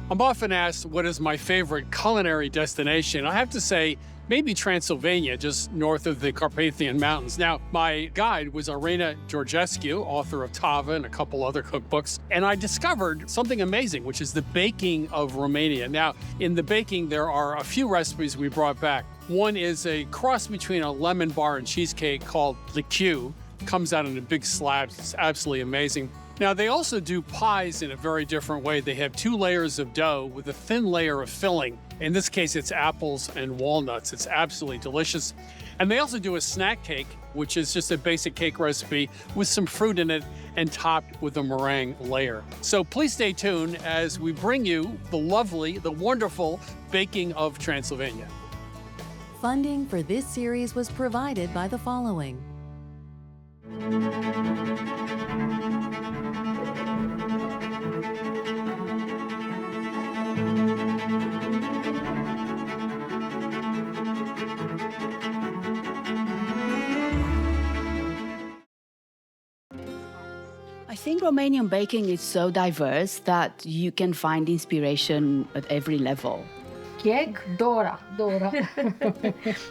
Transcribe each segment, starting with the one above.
I'm often asked what is my favorite culinary destination. I have to say, maybe Transylvania, just north of the Carpathian Mountains. Now, my guide was Irina Georgescu, author of Tava and a couple other cookbooks, and I discovered something amazing, which is the baking of Romania. Now, in the baking, there are a few recipes we brought back. One is a cross between a lemon bar and cheesecake called Lichiu. It comes out in a big slab. It's absolutely amazing. Now, they also do pies in a very different way. They have 2 layers of dough with a thin layer of filling. In this case, it's apples and walnuts. It's absolutely delicious. And they also do a snack cake, which is just a basic cake recipe with some fruit in it and topped with a meringue layer. So please stay tuned as we bring you the lovely, the wonderful baking of Transylvania. Funding for this series was provided by the following. I think Romanian baking is so diverse that you can find inspiration at every level. Cake? Dora.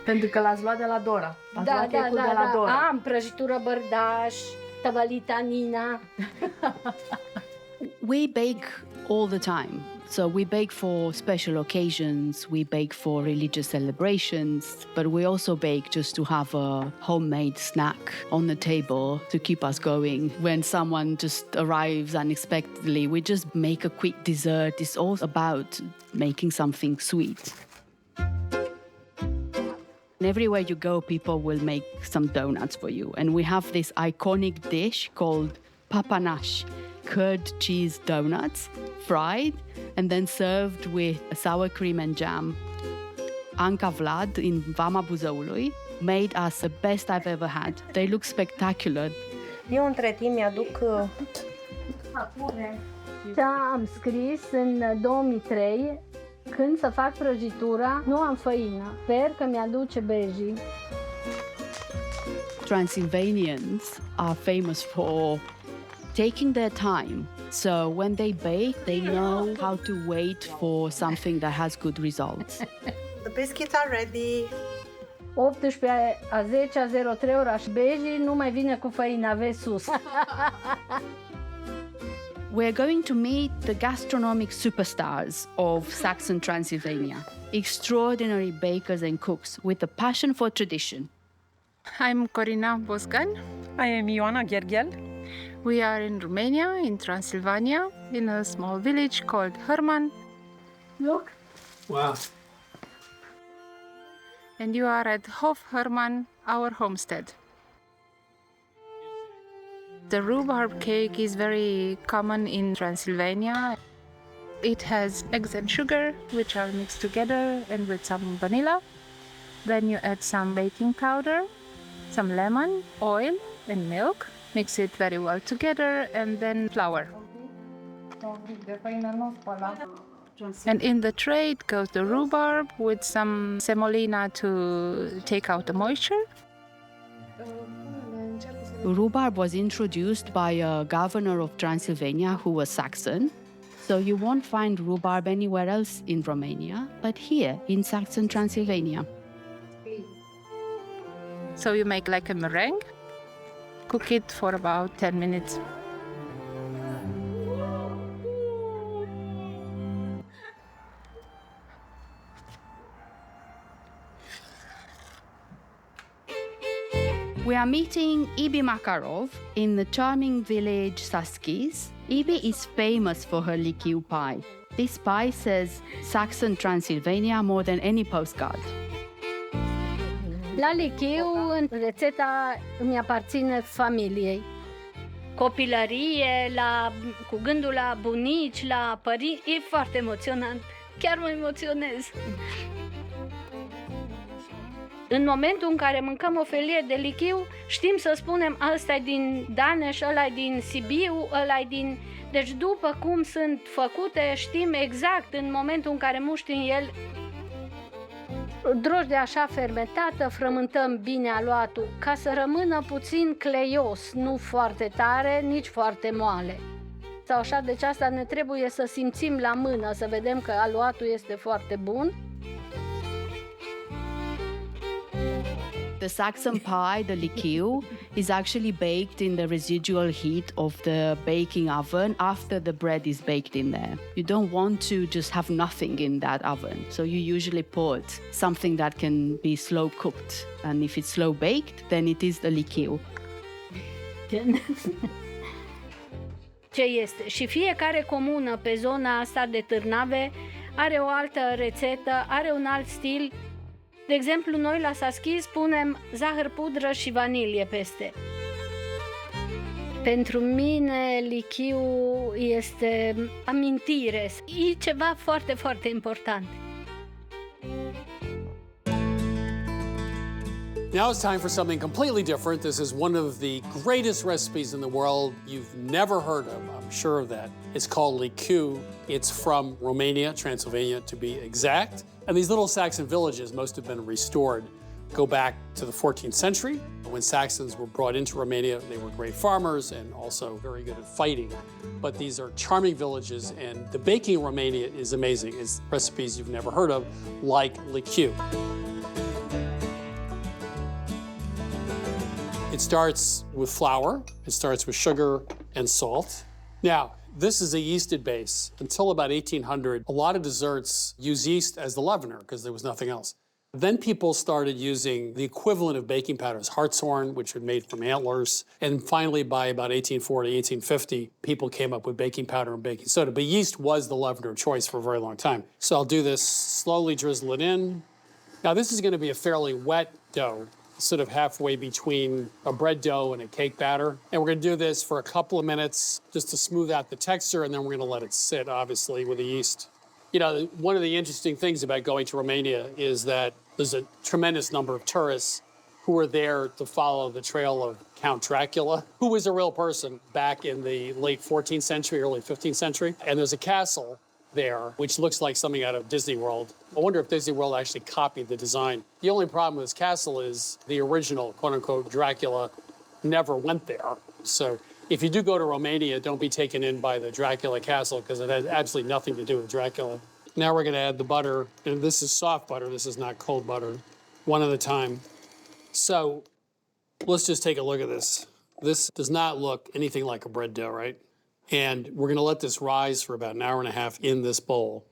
Pentru că l-ați luat de la Dora. Ați luat cake-ul de la Dora. Am prăjitură bărdaș, tăvălita Nina. We bake all the time. So we bake for special occasions, we bake for religious celebrations, but we also bake just to have a homemade snack on the table to keep us going. When someone just arrives unexpectedly, we just make a quick dessert. It's all about making something sweet. And everywhere you go, people will make some donuts for you. And we have this iconic dish called papanash, curd cheese donuts, fried and then served with sour cream and jam. Anca Vlad in Vama Buzăului made us the best I've ever had. They look spectacular. Eu între timp mi-aduc Am scris în 2003, când să fac prăjitura, nu am făină. Sper că mi-aduce Beji. Transylvanians are famous for taking their time. So when they bake, they know how to wait for something that has good results. The biscuits are ready. 18:10 oraș Beji, nu mai vine cu făină, aveți sus. We're going to meet the gastronomic superstars of Saxon Transylvania, extraordinary bakers and cooks with a passion for tradition. I'm Corina Bosgan. I am Ioana Gherghel. We are in Romania, in Transylvania, in a small village called Herman. Look. Wow. And you are at Hof Herman, our homestead. The rhubarb cake is very common in Transylvania. It has eggs and sugar, which are mixed together, and with some vanilla. Then you add some baking powder, some lemon, oil, and milk. Mix it very well together, and then flour. And in the tray it goes the rhubarb with some semolina to take out the moisture. Rhubarb was introduced by a governor of Transylvania who was Saxon. So you won't find rhubarb anywhere else in Romania, but here in Saxon Transylvania. So you make like a meringue. Cook it for about 10 minutes. We are meeting Ibi Makarov in the charming village Saskis. Ibi is famous for her Lichiu pie. This pie says Saxon Transylvania more than any postcard. La Lichiu, rețeta îmi aparține familiei. Copilărie, cu gândul la bunici, la părinți, e foarte emoționant. Chiar mă emoționez. În momentul în care mâncăm o felie de Lichiu, știm să spunem ăsta e din Daneș, ăla e din Sibiu, ăla e din... Deci după cum sunt făcute, știm exact în momentul în care muștim el. Drojdea așa fermentată, frământăm bine aluatul ca să rămână puțin cleios, nu foarte tare, nici foarte moale. sau așa, deci asta ne trebuie să simțim la mână, să vedem că aluatul este foarte bun. The Saxon pie, the Lichiu, is actually baked in the residual heat of the baking oven after the bread is baked in there. You don't want to just have nothing in that oven. So you usually put something that can be slow cooked. And if it's slow baked, then it is the Lichiu. Ce este? Și fiecare comună pe zona asta de Târnave are o altă rețetă, are un alt stil. De exemplu, noi la Saschis punem zahăr pudră și vanilie peste. Pentru mine, Lichiu este amintire. E ceva foarte, foarte important. Now it's time for something completely different. This is one of the greatest recipes in the world you've never heard of. I'm sure of that. It's called Lichiu. It's from Romania, Transylvania to be exact. And these little Saxon villages, most have been restored, go back to the 14th century. When Saxons were brought into Romania, they were great farmers and also very good at fighting. But these are charming villages, and the baking in Romania is amazing. It's recipes you've never heard of, like Lichiu. It starts with flour, it starts with sugar and salt. Now, this is a yeasted base. Until about 1800, a lot of desserts use yeast as the leavener because there was nothing else. Then people started using the equivalent of baking powders, hartshorn, which are made from antlers. And finally, by about 1840, 1850, people came up with baking powder and baking soda. But yeast was the leavener of choice for a very long time. So I'll do this, slowly drizzle it in. Now, this is going to be a fairly wet dough, sort of halfway between a bread dough and a cake batter. And we're going to do this for a couple of minutes just to smooth out the texture, and then we're going to let it sit, obviously, with the yeast. You know, one of the interesting things about going to Romania is that there's a tremendous number of tourists who are there to follow the trail of Count Dracula, who was a real person back in the late 14th century, early 15th century. And there's a castle there, which looks like something out of Disney World. I wonder if Disney World actually copied the design. The only problem with this castle is the original, quote-unquote, Dracula never went there. So if you do go to Romania, don't be taken in by the Dracula castle because it has absolutely nothing to do with Dracula. Now we're going to add the butter, and this is soft butter. This is not cold butter, one at a time. So let's just take a look at this. This does not look anything like a bread dough, right? And we're going to let this rise for about an hour and a half in this bowl.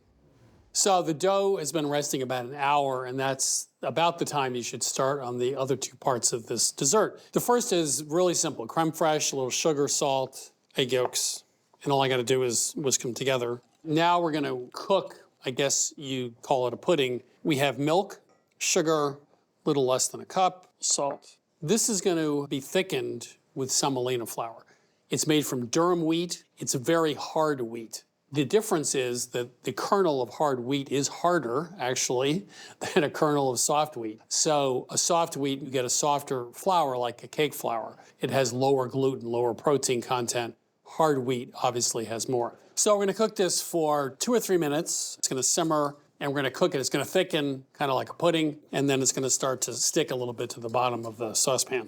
So the dough has been resting about an hour, and that's about the time you should start on the other two parts of this dessert. The first is really simple. Crème fraîche, a little sugar, salt, egg yolks, and all I got to do is whisk them together. Now we're going to cook, I guess you call it a pudding. We have milk, sugar, a little less than a cup, salt. This is going to be thickened with semolina flour. It's made from durum wheat. It's a very hard wheat. The difference is that the kernel of hard wheat is harder, actually, than a kernel of soft wheat. So a soft wheat, you get a softer flour like a cake flour. It has lower gluten, lower protein content. Hard wheat obviously has more. So we're going to cook this for 2 or 3 minutes. It's going to simmer, and we're going to cook it. It's going to thicken, kind of like a pudding, and then it's going to start to stick a little bit to the bottom of the saucepan.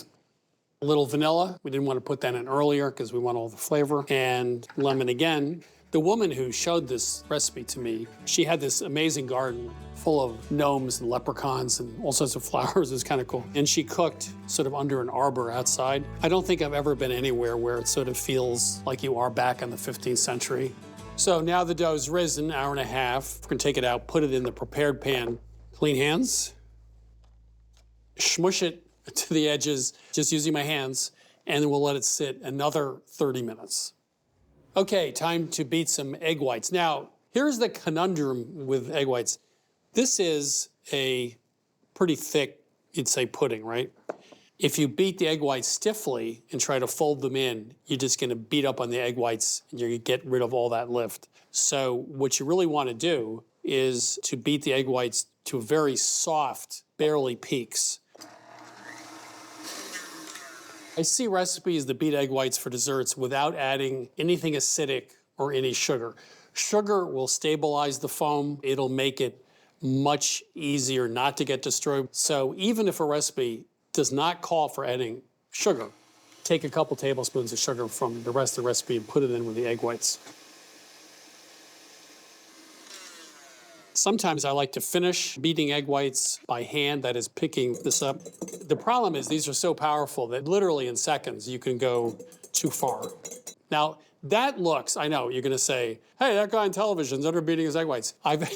A little vanilla. We didn't want to put that in earlier because we want all the flavor. And lemon again. The woman who showed this recipe to me, she had this amazing garden full of gnomes and leprechauns and all sorts of flowers. It was kind of cool. And she cooked sort of under an arbor outside. I don't think I've ever been anywhere where it sort of feels like you are back in the 15th century. So now the dough's risen, hour and a half. We're going to take it out, put it in the prepared pan. Clean hands. Smush it to the edges, just using my hands, and then we'll let it sit another 30 minutes. Okay, time to beat some egg whites. Now, here's the conundrum with egg whites. This is a pretty thick, you'd say, pudding, right? If you beat the egg whites stiffly and try to fold them in, you're just going to beat up on the egg whites and you're going to get rid of all that lift. So what you really want to do is to beat the egg whites to a very soft, barely peaks. I see recipes that beat egg whites for desserts without adding anything acidic or any sugar. Sugar will stabilize the foam. It'll make it much easier not to get destroyed. So even if a recipe does not call for adding sugar, take a couple tablespoons of sugar from the rest of the recipe and put it in with the egg whites. Sometimes I like to finish beating egg whites by hand, that is picking this up. The problem is these are so powerful that literally in seconds you can go too far. Now, that looks, I know, you're gonna say, hey, that guy on television's under beating his egg whites. I've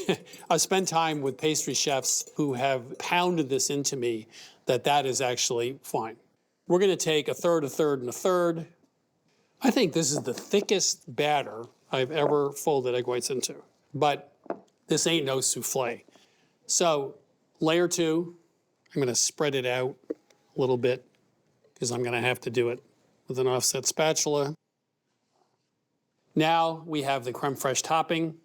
spent time with pastry chefs who have pounded this into me that is actually fine. We're gonna take a third, a third, and a third. I think this is the thickest batter I've ever folded egg whites into, but this ain't no souffle. So layer 2, I'm gonna spread it out a little bit because I'm gonna have to do it with an offset spatula. Now we have the crème fraîche topping,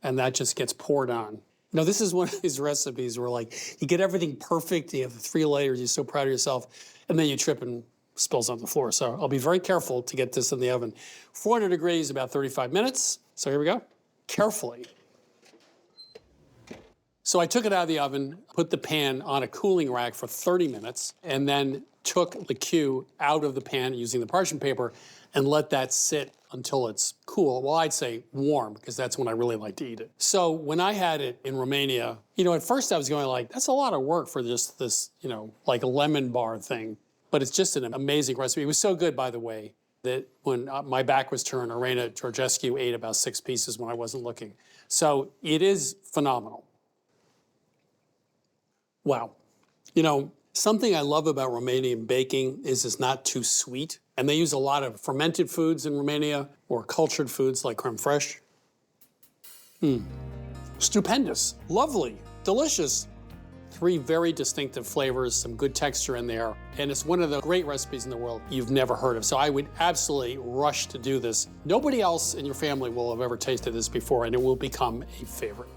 and that just gets poured on. Now this is one of these recipes where like you get everything perfect, you have the 3 layers, you're so proud of yourself, and then you trip and spills on the floor. So I'll be very careful to get this in the oven. 400 degrees, about 35 minutes. So here we go, carefully. So I took it out of the oven, put the pan on a cooling rack for 30 minutes, and then took Lichiu out of the pan using the parchment paper and let that sit until it's cool. Well, I'd say warm, because that's when I really like to eat it. So when I had it in Romania, at first I was going like, that's a lot of work for just this, like a lemon bar thing. But it's just an amazing recipe. It was so good, by the way, that when my back was turned, Irina Georgescu ate about 6 pieces when I wasn't looking. So it is phenomenal. Wow. Something I love about Romanian baking is it's not too sweet. And they use a lot of fermented foods in Romania or cultured foods like crème fraîche. Stupendous, lovely, delicious. 3 very distinctive flavors, some good texture in there. And it's one of the great recipes in the world you've never heard of. So I would absolutely rush to do this. Nobody else in your family will have ever tasted this before, and it will become a favorite.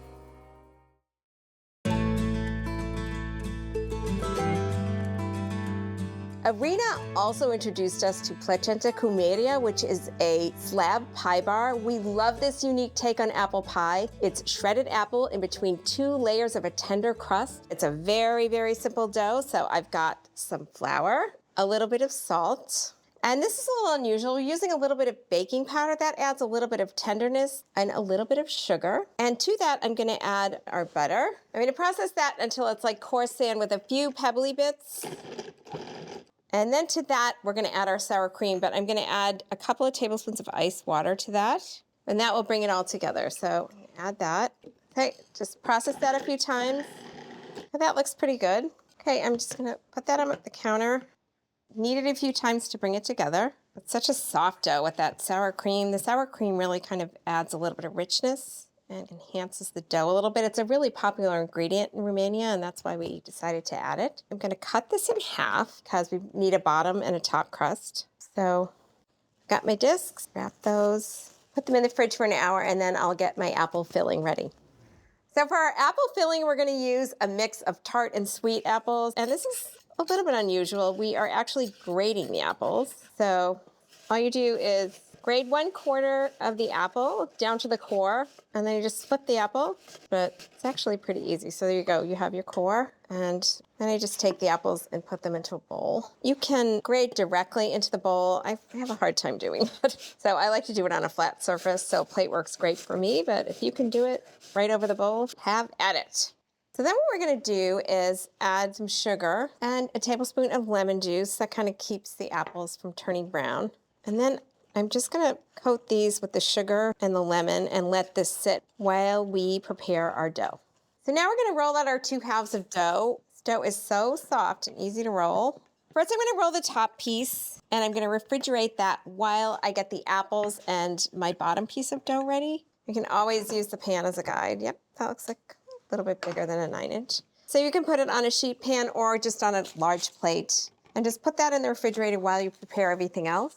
Irina also introduced us to placenta cu media, which is a slab pie bar. We love this unique take on apple pie. It's shredded apple in between 2 layers of a tender crust. It's a very, very simple dough. So I've got some flour, a little bit of salt, and this is a little unusual. We're using a little bit of baking powder. That adds a little bit of tenderness and a little bit of sugar. And to that, I'm gonna add our butter. I'm gonna process that until it's like coarse sand with a few pebbly bits. And then to that, we're gonna add our sour cream, but I'm gonna add a couple of tablespoons of ice water to that, and that will bring it all together. So add that. Okay, just process that a few times. And that looks pretty good. Okay, I'm just gonna put that on the counter. Knead it a few times to bring it together. It's such a soft dough with that sour cream. The sour cream really kind of adds a little bit of richness and enhances the dough a little bit. It's a really popular ingredient in Romania, and that's why we decided to add it. I'm gonna cut this in half because we need a bottom and a top crust. So got my discs, wrap those, put them in the fridge for an hour, and then I'll get my apple filling ready. So for our apple filling, we're gonna use a mix of tart and sweet apples, and this is a little bit unusual. We are actually grating the apples. So all you do is grate 1/4 of the apple down to the core, and then you just split the apple, but it's actually pretty easy. So there you go, you have your core, and then you just take the apples and put them into a bowl. You can grate directly into the bowl. I have a hard time doing it. So I like to do it on a flat surface, so plate works great for me, but if you can do it right over the bowl, have at it. So then what we're gonna do is add some sugar and a tablespoon of lemon juice. That kind of keeps the apples from turning brown. And then I'm just gonna coat these with the sugar and the lemon and let this sit while we prepare our dough. So now we're gonna roll out our 2 halves of dough. This dough is so soft and easy to roll. First, I'm gonna roll the top piece, and I'm gonna refrigerate that while I get the apples and my bottom piece of dough ready. You can always use the pan as a guide. Yep, that looks like a little bit bigger than a 9-inch. So you can put it on a sheet pan or just on a large plate, and just put that in the refrigerator while you prepare everything else.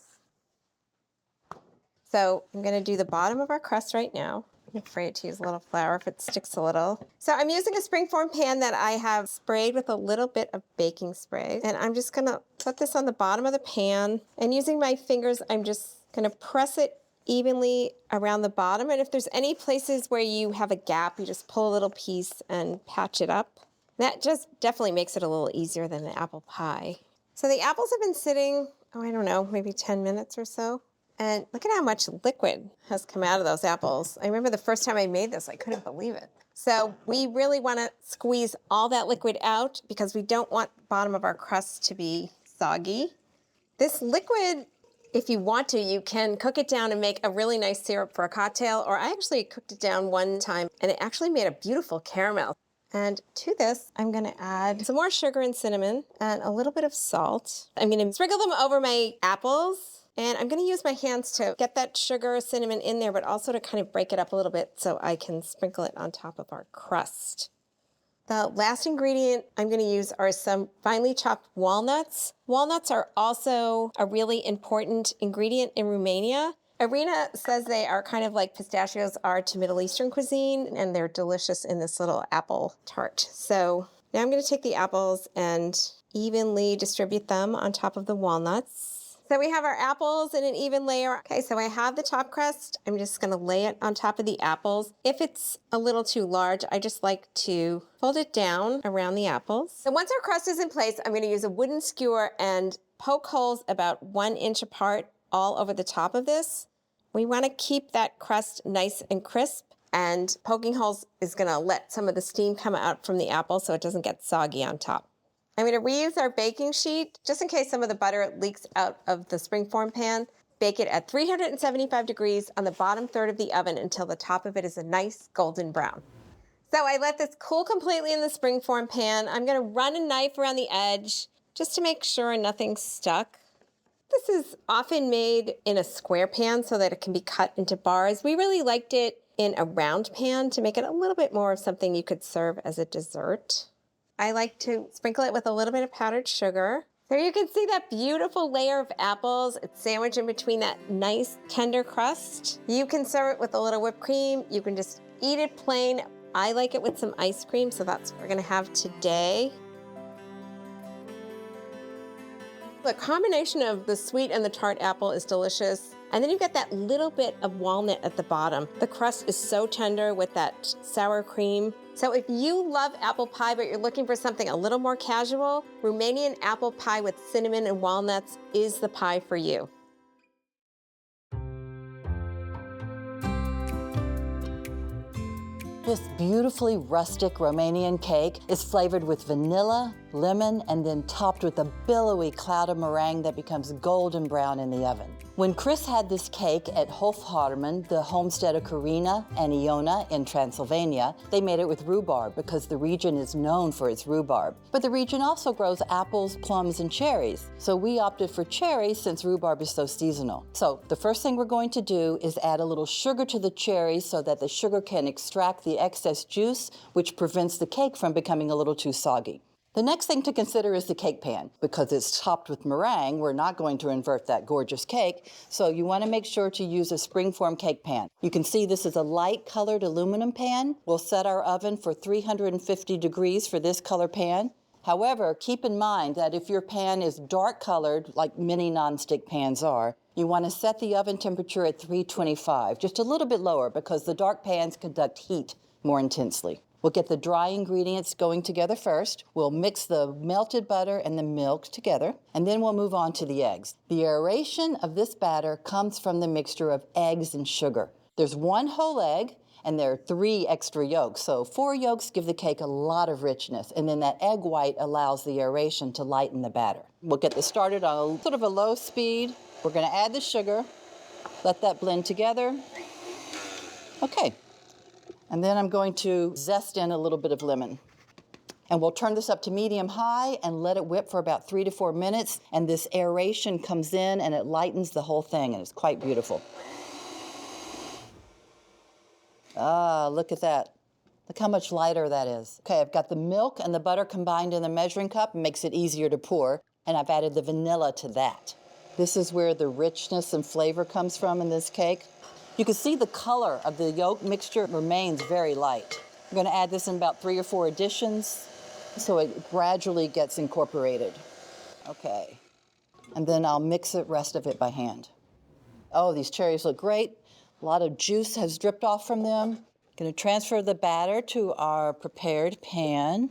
So I'm gonna do the bottom of our crust right now. I'm afraid to use a little flour if it sticks a little. So I'm using a springform pan that I have sprayed with a little bit of baking spray. And I'm just gonna put this on the bottom of the pan. And using my fingers, I'm just gonna press it evenly around the bottom. And if there's any places where you have a gap, you just pull a little piece and patch it up. That just definitely makes it a little easier than the apple pie. So the apples have been sitting I don't know, maybe 10 minutes or so. And look at how much liquid has come out of those apples. I remember the first time I made this, I couldn't believe it. So we really want to squeeze all that liquid out because we don't want the bottom of our crust to be soggy. This liquid, if you want to, you can cook it down and make a really nice syrup for a cocktail, or I actually cooked it down one time and it actually made a beautiful caramel. And to this, I'm gonna add some more sugar and cinnamon and a little bit of salt. I'm gonna sprinkle them over my apples, and I'm gonna use my hands to get that sugar, cinnamon in there, but also to kind of break it up a little bit so I can sprinkle it on top of our crust. The last ingredient I'm going to use are some finely chopped walnuts. Walnuts are also a really important ingredient in Romania. Irina says they are kind of like pistachios are to Middle Eastern cuisine, and they're delicious in this little apple tart. So now I'm going to take the apples and evenly distribute them on top of the walnuts. So we have our apples in an even layer. Okay, so I have the top crust. I'm just gonna lay it on top of the apples. If it's a little too large, I just like to fold it down around the apples. So once our crust is in place, I'm gonna use a wooden skewer and poke holes about 1 inch apart all over the top of this. We wanna keep that crust nice and crisp, and poking holes is gonna let some of the steam come out from the apple so it doesn't get soggy on top. I'm going to reuse our baking sheet just in case some of the butter leaks out of the springform pan. Bake it at 375 degrees on the bottom third of the oven until the top of it is a nice golden brown. So I let this cool completely in the springform pan. I'm going to run a knife around the edge just to make sure nothing's stuck. This is often made in a square pan so that it can be cut into bars. We really liked it in a round pan to make it a little bit more of something you could serve as a dessert. I like to sprinkle it with a little bit of powdered sugar. There you can see that beautiful layer of apples. It's sandwiched in between that nice tender crust. You can serve it with a little whipped cream. You can just eat it plain. I like it with some ice cream, so that's what we're gonna have today. The combination of the sweet and the tart apple is delicious. And then you get that little bit of walnut at the bottom. The crust is so tender with that sour cream. So if you love apple pie, but you're looking for something a little more casual, Romanian apple pie with cinnamon and walnuts is the pie for you. This beautifully rustic Romanian cake is flavored with vanilla, lemon, and then topped with a billowy cloud of meringue that becomes golden brown in the oven. When Chris had this cake at Hofharman, the homestead of Irina and Iona in Transylvania, they made it with rhubarb because the region is known for its rhubarb. But the region also grows apples, plums, and cherries. So we opted for cherries since rhubarb is so seasonal. So the first thing we're going to do is add a little sugar to the cherries so that the sugar can extract the excess juice, which prevents the cake from becoming a little too soggy. The next thing to consider is the cake pan. Because it's topped with meringue, we're not going to invert that gorgeous cake, so you want to make sure to use a springform cake pan. You can see this is a light-colored aluminum pan. We'll set our oven for 350 degrees for this color pan. However, keep in mind that if your pan is dark-colored, like many nonstick pans are, you want to set the oven temperature at 325, just a little bit lower because the dark pans conduct heat more intensely. We'll get the dry ingredients going together first. We'll mix the melted butter and the milk together, and then we'll move on to the eggs. The aeration of this batter comes from the mixture of eggs and sugar. There's 1 whole egg, and there are 3 extra yolks. So 4 yolks give the cake a lot of richness, and then that egg white allows the aeration to lighten the batter. We'll get this started on sort of a low speed. We're gonna add the sugar, let that blend together. Okay. And then I'm going to zest in a little bit of lemon. And we'll turn this up to medium-high and let it whip for about 3 to 4 minutes. And this aeration comes in and it lightens the whole thing, and it's quite beautiful. Ah, look at that. Look how much lighter that is. Okay, I've got the milk and the butter combined in the measuring cup. It makes it easier to pour. And I've added the vanilla to that. This is where the richness and flavor comes from in this cake. You can see the color of the yolk mixture remains very light. I'm going to add this in about 3 or 4 additions so it gradually gets incorporated. Okay. And then I'll mix the rest of it by hand. Oh, these cherries look great. A lot of juice has dripped off from them. Going to transfer the batter to our prepared pan.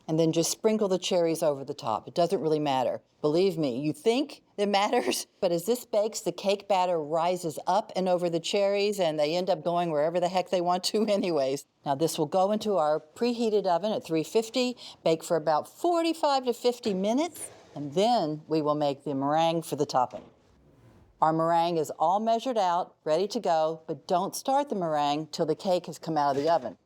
and then just sprinkle the cherries over the top. It doesn't really matter. Believe me, you think it matters, but as this bakes, the cake batter rises up and over the cherries, and they end up going wherever the heck they want to anyways. Now this will go into our preheated oven at 350, bake for about 45 to 50 minutes, and then we will make the meringue for the topping. Our meringue is all measured out, ready to go, but don't start the meringue till the cake has come out of the oven.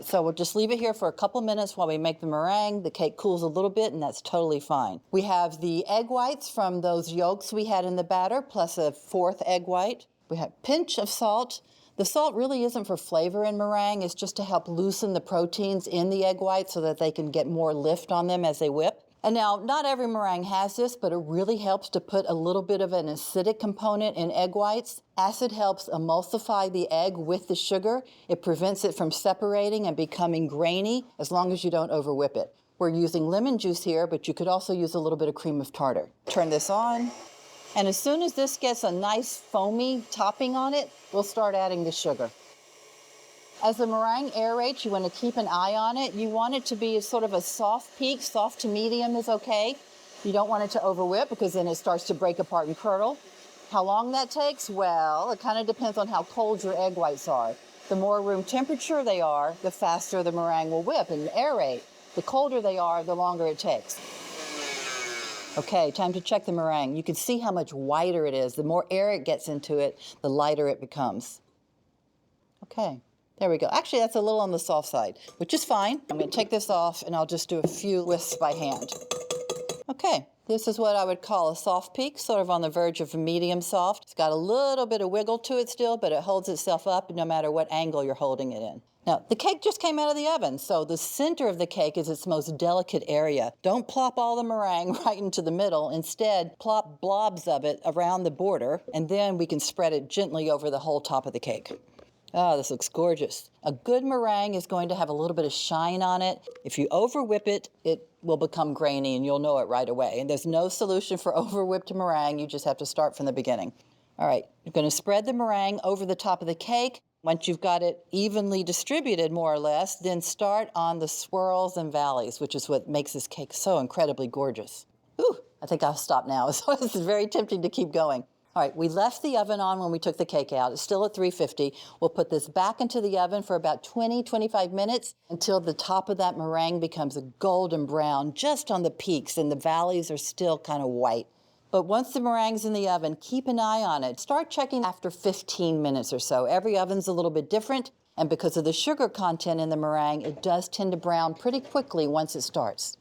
So we'll just leave it here for a couple minutes while we make the meringue. The cake cools a little bit, and that's totally fine. We have the egg whites from those yolks we had in the batter, plus a 4th egg white. We have a pinch of salt. The salt really isn't for flavor in meringue. It's just to help loosen the proteins in the egg whites so that they can get more lift on them as they whip. And now, not every meringue has this, but it really helps to put a little bit of an acidic component in egg whites. Acid helps emulsify the egg with the sugar. It prevents it from separating and becoming grainy as long as you don't overwhip it. We're using lemon juice here, but you could also use a little bit of cream of tartar. Turn this on, and as soon as this gets a nice foamy topping on it, we'll start adding the sugar. As the meringue aerates, you want to keep an eye on it. You want it to be sort of a soft peak. Soft to medium is okay. You don't want it to overwhip because then it starts to break apart and curdle. How long that takes? Well, it kind of depends on how cold your egg whites are. The more room temperature they are, the faster the meringue will whip and aerate. The colder they are, the longer it takes. Okay, time to check the meringue. You can see how much whiter it is. The more air it gets into it, the lighter it becomes. Okay. There we go. Actually, that's a little on the soft side, which is fine. I'm going to take this off, and I'll just do a few whisks by hand. Okay, this is what I would call a soft peak, sort of on the verge of a medium soft. It's got a little bit of wiggle to it still, but it holds itself up no matter what angle you're holding it in. Now, the cake just came out of the oven, so the center of the cake is its most delicate area. Don't plop all the meringue right into the middle. Instead, plop blobs of it around the border, and then we can spread it gently over the whole top of the cake. Oh, this looks gorgeous. A good meringue is going to have a little bit of shine on it. If you overwhip it, it will become grainy and you'll know it right away. And there's no solution for overwhipped meringue. You just have to start from the beginning. All right, you're going to spread the meringue over the top of the cake. Once you've got it evenly distributed, more or less, then start on the swirls and valleys, which is what makes this cake so incredibly gorgeous. Ooh, I think I'll stop now. So it's very tempting to keep going. All right, we left the oven on when we took the cake out. It's still at 350. We'll put this back into the oven for about 20-25 minutes until the top of that meringue becomes a golden brown just on the peaks, and the valleys are still kind of white. But once the meringue's in the oven, keep an eye on it. Start checking after 15 minutes or so. Every oven's a little bit different, and because of the sugar content in the meringue, it does tend to brown pretty quickly once it starts.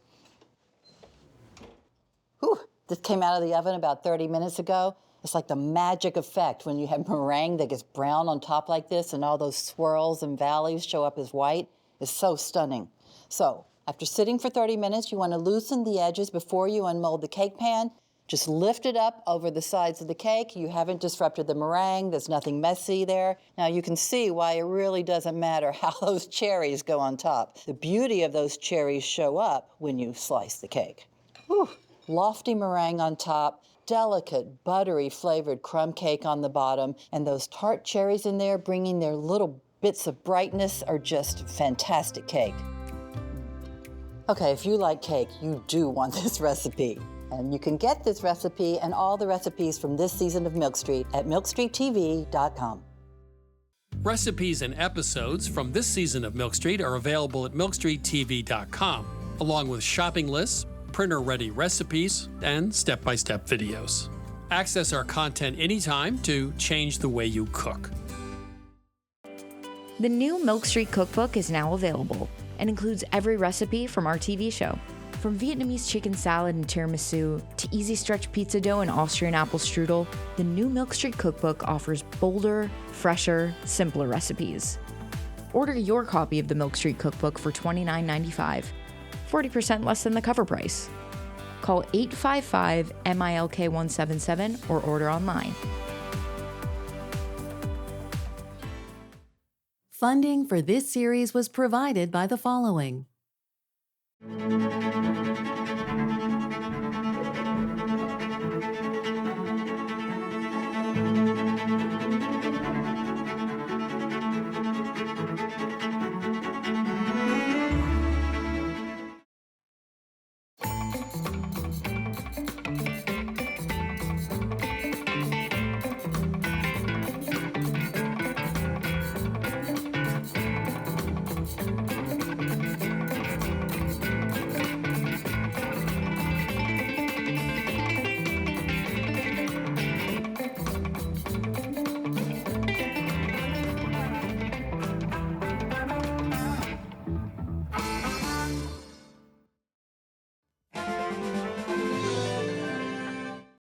Whew, this came out of the oven about 30 minutes ago. It's like the magic effect when you have meringue that gets brown on top like this and all those swirls and valleys show up as white. It's so stunning. So after sitting for 30 minutes, you want to loosen the edges before you unmold the cake pan. Just lift it up over the sides of the cake. You haven't disrupted the meringue. There's nothing messy there. Now you can see why it really doesn't matter how those cherries go on top. The beauty of those cherries show up when you slice the cake. Whew. Lofty meringue on top. Delicate, buttery flavored crumb cake on the bottom, and those tart cherries in there bringing their little bits of brightness are just fantastic cake. Okay, if you like cake, you do want this recipe. And you can get this recipe and all the recipes from this season of Milk Street at milkstreettv.com. Recipes and episodes from this season of Milk Street are available at milkstreettv.com, along with shopping lists, printer-ready recipes, and step-by-step videos. Access our content anytime to change the way you cook. The new Milk Street Cookbook is now available and includes every recipe from our TV show. From Vietnamese chicken salad and tiramisu to easy stretch pizza dough and Austrian apple strudel, the new Milk Street Cookbook offers bolder, fresher, simpler recipes. Order your copy of the Milk Street Cookbook for $29.95. 40% less than the cover price. Call 855-MILK-177 or order online. Funding for this series was provided by the following.